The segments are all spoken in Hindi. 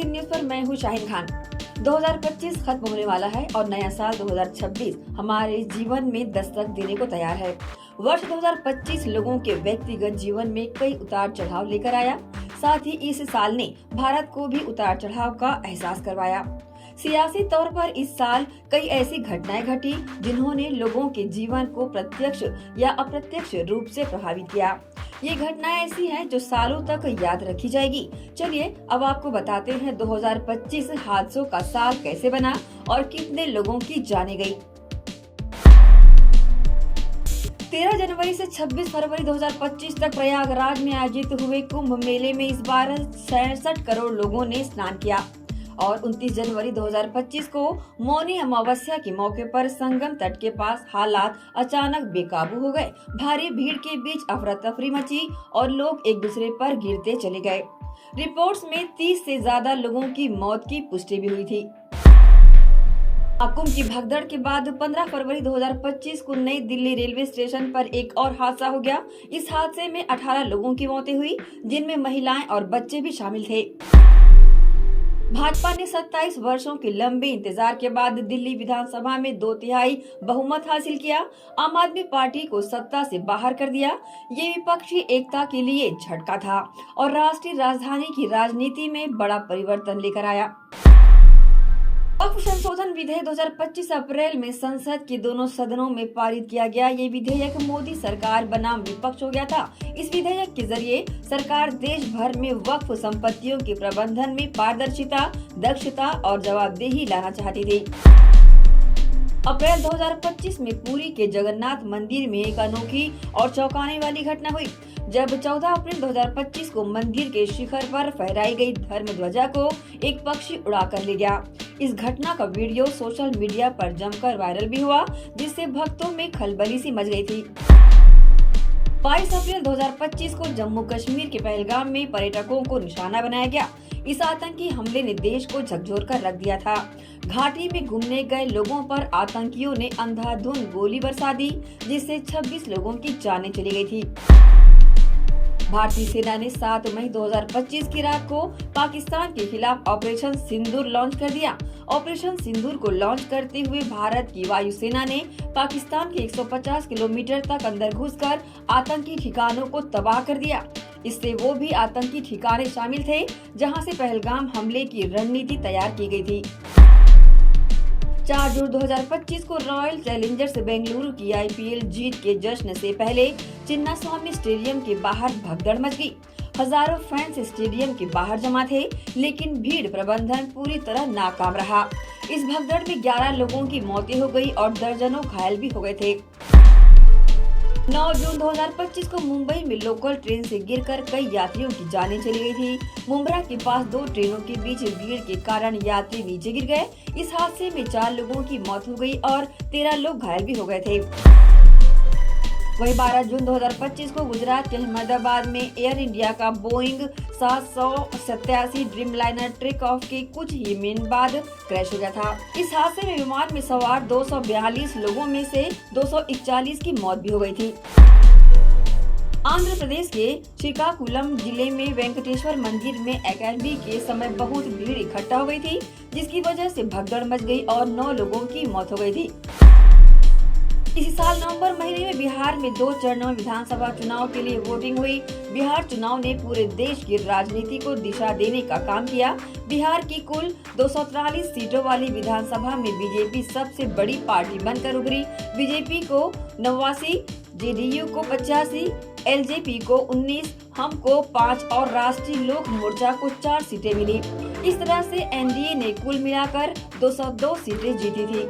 ABC न्यूज पर मैं हूँ शाहीन खान। 2025 खत्म होने वाला है और नया साल 2026 हमारे जीवन में दस्तक देने को तैयार है। वर्ष 2025 लोगों के व्यक्तिगत जीवन में कई उतार चढ़ाव लेकर आया। साथ ही इस साल ने भारत को भी उतार चढ़ाव का एहसास करवाया। सियासी तौर पर इस साल कई ऐसी घटनाएं घटी जिन्होंने लोगों के जीवन को प्रत्यक्ष या अप्रत्यक्ष रूप से प्रभावित किया। ये घटनाएं ऐसी हैं जो सालों तक याद रखी जाएगी। चलिए अब आपको बताते हैं 2025 हादसों का साल कैसे बना और कितने लोगों की जाने गई। 13 जनवरी से 26 फरवरी 2025 तक प्रयागराज में आयोजित हुए कुंभ मेले में इस बार 67 करोड़ लोगों ने स्नान किया और 29 जनवरी 2025 को मौनी अमावस्या के मौके पर संगम तट के पास हालात अचानक बेकाबू हो गए। भारी भीड़ के बीच अफरा तफरी मची और लोग एक दूसरे पर गिरते चले गए। रिपोर्ट्स में 30 से ज्यादा लोगों की मौत की पुष्टि भी हुई थी। कुंभ की भगदड़ के बाद 15 फरवरी 2025 को नई दिल्ली रेलवे स्टेशन पर एक और हादसा हो गया। इस हादसे में 18 लोगों की मौतें हुई, जिनमें महिलाएं और बच्चे भी शामिल थे। भाजपा ने 27 वर्षों के लंबे इंतजार के बाद दिल्ली विधानसभा में 2/3 बहुमत हासिल किया। आम आदमी पार्टी को सत्ता से बाहर कर दिया। ये विपक्षी एकता के लिए झटका था और राष्ट्रीय राजधानी की राजनीति में बड़ा परिवर्तन लेकर आया। वक्फ संशोधन विधेयक 2025 अप्रैल में संसद के दोनों सदनों में पारित किया गया। ये विधेयक मोदी सरकार बनाम विपक्ष हो गया था। इस विधेयक के जरिए सरकार देश भर में वक्फ संपत्तियों के प्रबंधन में पारदर्शिता, दक्षता और जवाबदेही लाना चाहती थी। अप्रैल 2025 में पुरी के जगन्नाथ मंदिर में एक अनोखी और चौंकाने वाली घटना हुई, जब 14 अप्रैल 2025 को मंदिर के शिखर पर फहराई गई धर्म ध्वजा को एक पक्षी उड़ा कर ले गया। इस घटना का वीडियो सोशल मीडिया पर जमकर वायरल भी हुआ, जिससे भक्तों में खलबली सी मच गई थी। 22 अप्रैल 2025 को जम्मू कश्मीर के पहलगाम में पर्यटकों को निशाना बनाया गया। इस आतंकी हमले ने देश को झकझोर कर रख दिया था। घाटी में घूमने गए लोगों पर आतंकियों ने अंधाधुंध गोली बरसा दी, जिससे 26 लोगों की जानें चली गई थी। भारतीय सेना ने 7 मई 2025 की रात को पाकिस्तान के खिलाफ ऑपरेशन सिंदूर लॉन्च कर दिया। ऑपरेशन सिंदूर को लॉन्च करते हुए भारत की वायुसेना ने पाकिस्तान के 150 किलोमीटर तक अंदर घुसकर आतंकी ठिकानों को तबाह कर दिया। इससे वो भी आतंकी ठिकाने शामिल थे जहां से पहलगाम हमले की रणनीति तैयार की गई थी। 4 जून 2025 को रॉयल चैलेंजर्स बेंगलुरु की IPL जीत के जश्न से पहले चिन्नास्वामी स्टेडियम के बाहर भगदड़ मच गई। हजारों फैंस स्टेडियम के बाहर जमा थे, लेकिन भीड़ प्रबंधन पूरी तरह नाकाम रहा। इस भगदड़ में 11 लोगों की मौतें हो गई और दर्जनों घायल भी हो गए थे। 9 जून 2025 को मुंबई में लोकल ट्रेन से गिरकर कई यात्रियों की जानें चली गई थी। मुंब्रा के पास 2 ट्रेनों के बीच भीड़ के कारण यात्री नीचे गिर गए। इस हादसे में 4 लोगों की मौत हो गई और 13 लोग घायल भी हो गए थे। वहीं 12 जून 2025 को गुजरात के अहमदाबाद में एयर इंडिया का बोइंग 787 ड्रीमलाइनर टेक ऑफ के कुछ ही मिनट बाद क्रैश हो गया था। इस हादसे में विमान में सवार 242 लोगों में से 241 की मौत भी हो गई थी। आंध्र प्रदेश के श्रीकाकुलम जिले में वेंकटेश्वर मंदिर में एकेडमी के समय बहुत भीड़ इकट्ठा हो गई थी, जिसकी वजह से भगदड़ मच गई और 9 लोगों की मौत हो गई थी। इसी साल नवंबर महीने में बिहार में 2 चरणों में विधानसभा चुनाव के लिए वोटिंग हुई। बिहार चुनाव ने पूरे देश की राजनीति को दिशा देने का काम किया। बिहार की कुल 243 सीटों वाली विधानसभा में बीजेपी सबसे बड़ी पार्टी बनकर उभरी। बीजेपी को 89, JDU को 85, LJP को 19, हम को 5 और राष्ट्रीय लोक मोर्चा को 4 सीटें मिली। इस तरह से NDA ने कुल मिलाकर 202 सीटें जीती थी।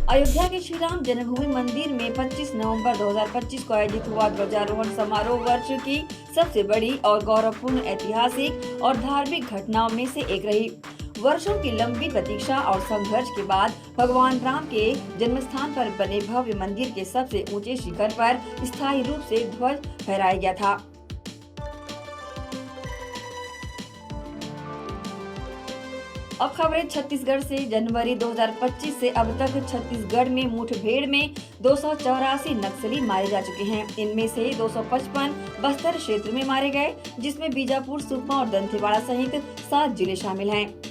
अयोध्या के श्री राम जन्मभूमि मंदिर में 25 नवंबर 2025 को आयोजित हुआ ध्वजारोहण समारोह वर्ष की सबसे बड़ी और गौरवपूर्ण ऐतिहासिक और धार्मिक घटनाओं में से एक रही। वर्षों की लंबी प्रतीक्षा और संघर्ष के बाद भगवान राम के जन्मस्थान पर बने भव्य मंदिर के सबसे ऊंचे शिखर पर स्थायी रूप से ध्वज फहराया गया था। अब खबरें छत्तीसगढ़ से। जनवरी 2025 से अब तक छत्तीसगढ़ में मुठभेड़ में 284 नक्सली मारे जा चुके हैं। इनमें से 255 बस्तर क्षेत्र में मारे गए, जिसमें बीजापुर, सुकमा और दंतेवाड़ा सहित 7 जिले शामिल हैं।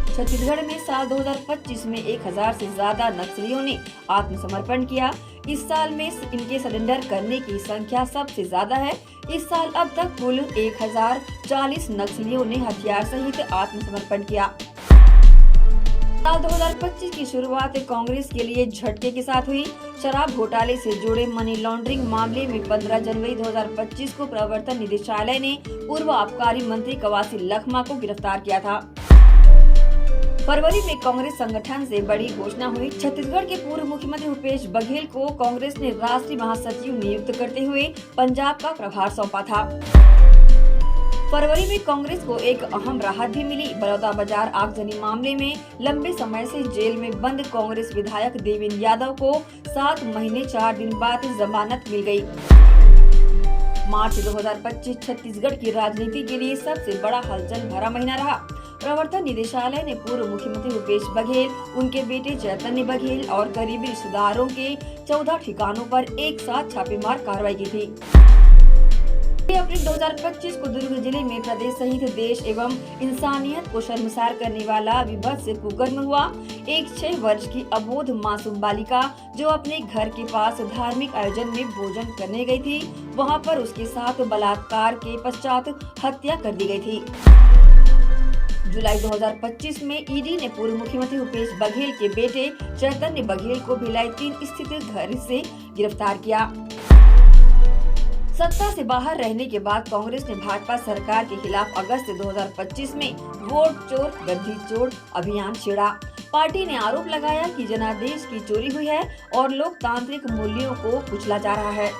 छत्तीसगढ़ में साल 2025 में 1000 से ज्यादा नक्सलियों ने आत्मसमर्पण किया। इस साल में इनके सरेंडर करने की संख्या सबसे ज्यादा है। इस साल अब तक कुल 1040 नक्सलियों ने हथियार सहित आत्मसमर्पण किया। साल 2025 की शुरुआत कांग्रेस के लिए झटके के साथ हुई। शराब घोटाले से जुड़े मनी लॉन्ड्रिंग मामले में 15 जनवरी 2025 को प्रवर्तन निदेशालय ने पूर्व आबकारी मंत्री कवासी लखमा को गिरफ्तार किया था। फरवरी में कांग्रेस संगठन से बड़ी घोषणा हुई। छत्तीसगढ़ के पूर्व मुख्यमंत्री भूपेश बघेल को कांग्रेस ने राष्ट्रीय महासचिव नियुक्त करते हुए पंजाब का प्रभार सौंपा था। फरवरी में कांग्रेस को एक अहम राहत भी मिली। बलौदाबाजार आगजनी मामले में लंबे समय से जेल में बंद कांग्रेस विधायक देवेंद्र यादव को 7 महीने 4 दिन बाद जमानत मिल गई। मार्च 2025 छत्तीसगढ़ की राजनीति के लिए सबसे बड़ा हलचल भरा महीना रहा। प्रवर्तन निदेशालय ने पूर्व मुख्यमंत्री भूपेश बघेल, उनके बेटे चैतन्य बघेल और करीबी रिश्तेदारों के 14 ठिकानों पर एक साथ छापेमार कार्रवाई की थी। अप्रैल 2025 को दुर्ग जिले में प्रदेश सहित देश एवं इंसानियत को शर्मसार करने वाला विभत्स कुकर्म हुआ। एक 6 वर्ष की अबोध मासूम बालिका जो अपने घर के पास धार्मिक आयोजन में भोजन करने गई थी, वहां पर उसके साथ बलात्कार के पश्चात हत्या कर दी गई थी। जुलाई 2025 में ईडी ने पूर्व मुख्यमंत्री भूपेश बघेल के बेटे चैतन्य बघेल को भिलाई 3 स्थित घर से गिरफ्तार किया। सत्ता से बाहर रहने के बाद कांग्रेस ने भाजपा सरकार के खिलाफ अगस्त 2025 में वोट चोर गद्दी चोर अभियान छेड़ा। पार्टी ने आरोप लगाया कि जनादेश की चोरी हुई है और लोकतांत्रिक मूल्यों को कुचला जा रहा है।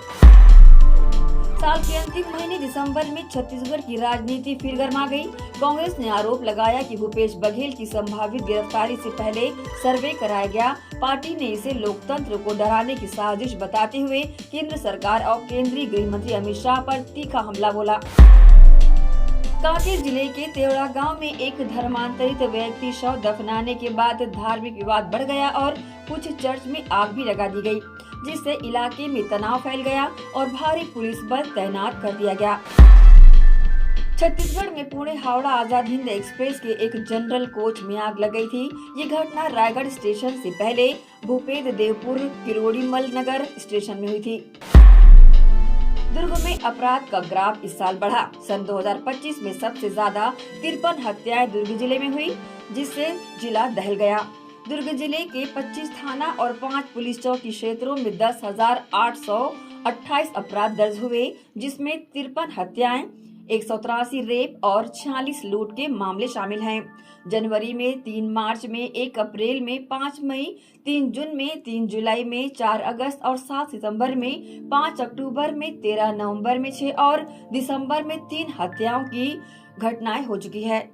साल के अंतिम महीने दिसंबर में छत्तीसगढ़ की राजनीति फिर गर्मा गई। कांग्रेस ने आरोप लगाया कि भूपेश बघेल की संभावित गिरफ्तारी से पहले सर्वे कराया गया। पार्टी ने इसे लोकतंत्र को डराने की साजिश बताते हुए केंद्र सरकार और केंद्रीय गृह मंत्री अमित शाह पर तीखा हमला बोला। कांकेर जिले के तेवड़ा गांव में एक धर्मांतरित व्यक्ति शव दफनाने के बाद धार्मिक विवाद बढ़ गया और कुछ चर्च में आग भी लगा दी गई, जिससे इलाके में तनाव फैल गया और भारी पुलिस बल तैनात कर दिया गया। छत्तीसगढ़ में पुणे हावड़ा आजाद हिंद एक्सप्रेस के एक जनरल कोच में आग लग गई थी। ये घटना रायगढ़ स्टेशन से पहले भूपेद देवपुर किरोड़ीमल नगर स्टेशन में हुई थी। दुर्ग में अपराध का ग्राफ इस साल बढ़ा। सन 2025 में सबसे ज्यादा 53 हत्याएं दुर्ग जिले में हुई, जिससे जिला दहल गया। दुर्ग जिले के 25 थाना और 5 पुलिस चौकी क्षेत्रों में 10,828 अपराध दर्ज हुए, जिसमें 53 हत्याएं, 183 रेप और 46 लूट के मामले शामिल हैं। जनवरी में 3 मार्च में, 1 अप्रैल में, 5 मई, 3 जून में, 3 जुलाई में, 4 अगस्त और 7 सितंबर में, 5 अक्टूबर में, 13 नवंबर में 6 और दिसंबर में 3 हत्याओं की घटनाएं हो चुकी है।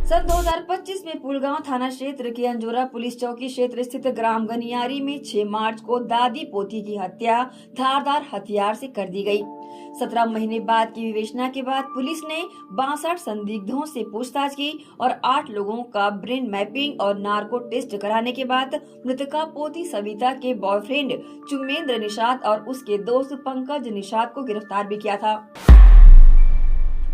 सन 2025 में पुलगांव थाना क्षेत्र के अंजोरा पुलिस चौकी क्षेत्र स्थित ग्राम गनियारी में 6 मार्च को दादी पोती की हत्या धारदार हथियार से कर दी गई। 17 महीने बाद की विवेचना के बाद पुलिस ने 62 संदिग्धों से पूछताछ की और 8 लोगों का ब्रेन मैपिंग और नार्को टेस्ट कराने के बाद मृतका पोती सविता के बॉयफ्रेंड चुमेंद्र निषाद और उसके दोस्त पंकज निषाद को गिरफ्तार भी किया था।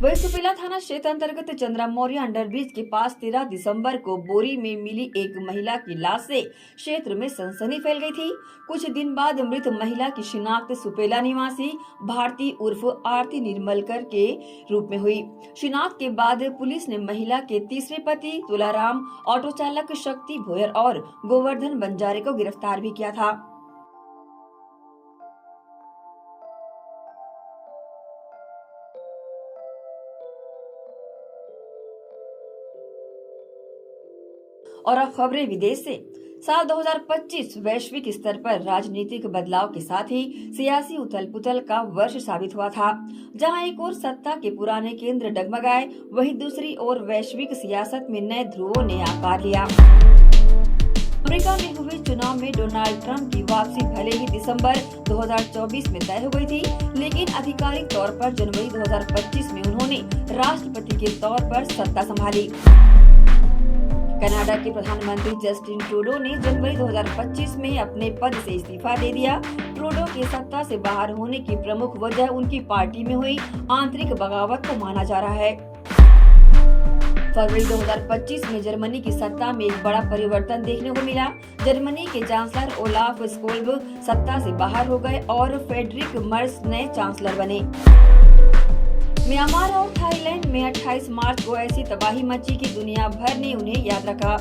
वही सुपेला थाना क्षेत्र अंतर्गत चंद्रा मौर्य अंडरब्रिज के पास 13 दिसंबर को बोरी में मिली एक महिला की लाश से क्षेत्र में सनसनी फैल गई थी। कुछ दिन बाद मृत महिला की शिनाख्त सुपेला निवासी भारती उर्फ आरती निर्मलकर के रूप में हुई। शिनाख्त के बाद पुलिस ने महिला के तीसरे पति तुलाराम, ऑटो चालक शक्ति भोयर और गोवर्धन बंजारे को गिरफ्तार भी किया था। और अब खबरें विदेश से। साल 2025 वैश्विक स्तर पर राजनीतिक बदलाव के साथ ही सियासी उथल-पुथल का वर्ष साबित हुआ था। जहां एक ओर सत्ता के पुराने केंद्र डगमगाए, वहीं दूसरी ओर वैश्विक सियासत में नए ध्रुवों ने आकार लिया। अमेरिका में हुए चुनाव में डोनाल्ड ट्रंप की वापसी भले ही दिसंबर 2024 में तय हो गई थी, लेकिन आधिकारिक तौर पर जनवरी 2025 में उन्होंने राष्ट्रपति के तौर पर सत्ता संभाली। कनाडा के प्रधानमंत्री जस्टिन ट्रूडो ने जनवरी 2025 में अपने पद से इस्तीफा दे दिया। ट्रूडो के सत्ता से बाहर होने की प्रमुख वजह उनकी पार्टी में हुई आंतरिक बगावत को माना जा रहा है। फरवरी 2025 में जर्मनी की सत्ता में एक बड़ा परिवर्तन देखने को मिला। जर्मनी के चांसलर ओलाफ स्कोल्ब सत्ता से बाहर हो गए और फ्रेडरिक मर्स नए चांसलर बने। म्यांमार और थाईलैंड में 28 मार्च को ऐसी तबाही मची कि दुनिया भर ने उन्हें याद रखा।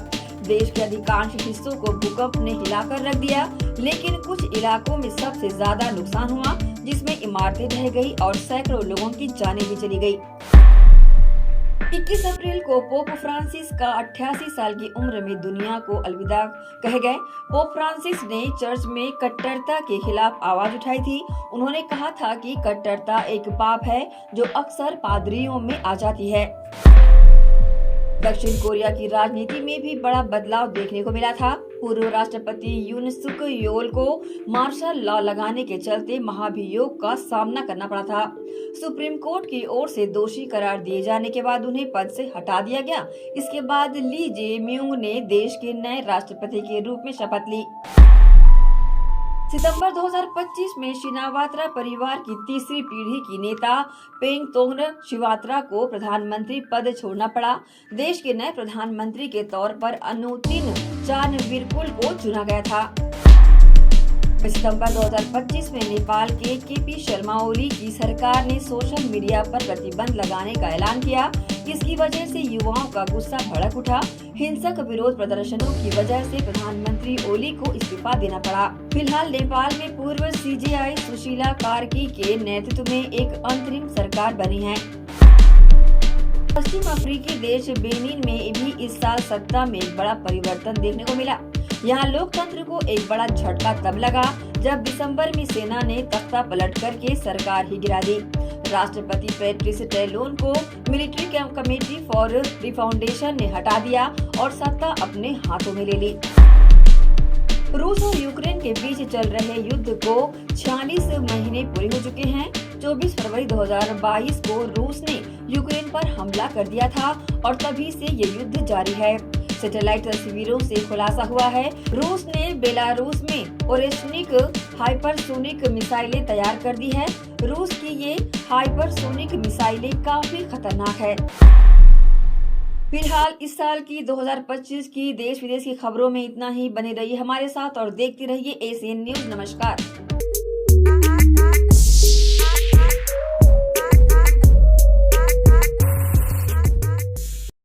देश के अधिकांश हिस्सों को भूकंप ने हिलाकर रख दिया, लेकिन कुछ इलाकों में सबसे ज्यादा नुकसान हुआ, जिसमें इमारतें ढह गई और सैकड़ों लोगों की जानें भी चली गई। 21 अप्रैल को पोप फ्रांसिस का 88 साल की उम्र में दुनिया को अलविदा कह गए। पोप फ्रांसिस ने चर्च में कट्टरता के खिलाफ आवाज उठाई थी। उन्होंने कहा था कि कट्टरता एक पाप है जो अक्सर पादरियों में आ जाती है। दक्षिण कोरिया की राजनीति में भी बड़ा बदलाव देखने को मिला था। पूर्व राष्ट्रपति यून सुक योल को मार्शल लॉ लगाने के चलते महाभियोग का सामना करना पड़ा था। सुप्रीम कोर्ट की ओर से दोषी करार दिए जाने के बाद उन्हें पद से हटा दिया गया। इसके बाद ली जे म्यूंग ने देश के नए राष्ट्रपति के रूप में शपथ ली। सितंबर 2025 में शिनावात्रा परिवार की तीसरी पीढ़ी की नेता पेंग तोंग शिवात्रा को प्रधानमंत्री पद छोड़ना पड़ा। देश के नए प्रधानमंत्री के तौर पर अनुतिन चानविरपुल को चुना गया था। सितंबर 2025 में नेपाल के केपी शर्मा ओली की सरकार ने सोशल मीडिया पर प्रतिबंध लगाने का ऐलान किया। इसकी वजह से युवाओं का गुस्सा भड़क उठा। हिंसक विरोध प्रदर्शनों की वजह से प्रधानमंत्री ओली को इस्तीफा देना पड़ा। फिलहाल नेपाल में पूर्व सीजेआई सुशीला कार्की के नेतृत्व में एक अंतरिम सरकार बनी है। पश्चिम अफ्रीकी देश बेनिन में भी इस साल सत्ता में एक बड़ा परिवर्तन देखने को मिला। यहाँ लोकतंत्र को एक बड़ा झटका तब लगा जब दिसंबर में सेना ने तख्ता पलट करके सरकार ही गिरा दी। राष्ट्रपति पैट्रिस टैलोन को मिलिट्री कमेटी फॉर रिफाउंडेशन ने हटा दिया और सत्ता अपने हाथों में ले ली। रूस और यूक्रेन के बीच चल रहे युद्ध को 46 महीने पूरे हो चुके हैं। 24 फरवरी 2022 को रूस ने यूक्रेन पर हमला कर दिया था और तभी से ये युद्ध जारी है। सैटेलाइट तस्वीरों से खुलासा हुआ है रूस ने बेलारूस में ओरेशनिक हाइपरसोनिक मिसाइलें तैयार कर दी है। रूस की ये हाइपरसोनिक मिसाइलें काफी खतरनाक है। फिलहाल इस साल की 2025 की देश विदेश की खबरों में इतना ही। बने रहिए हमारे साथ और देखते रहिए एसीएन न्यूज। नमस्कार।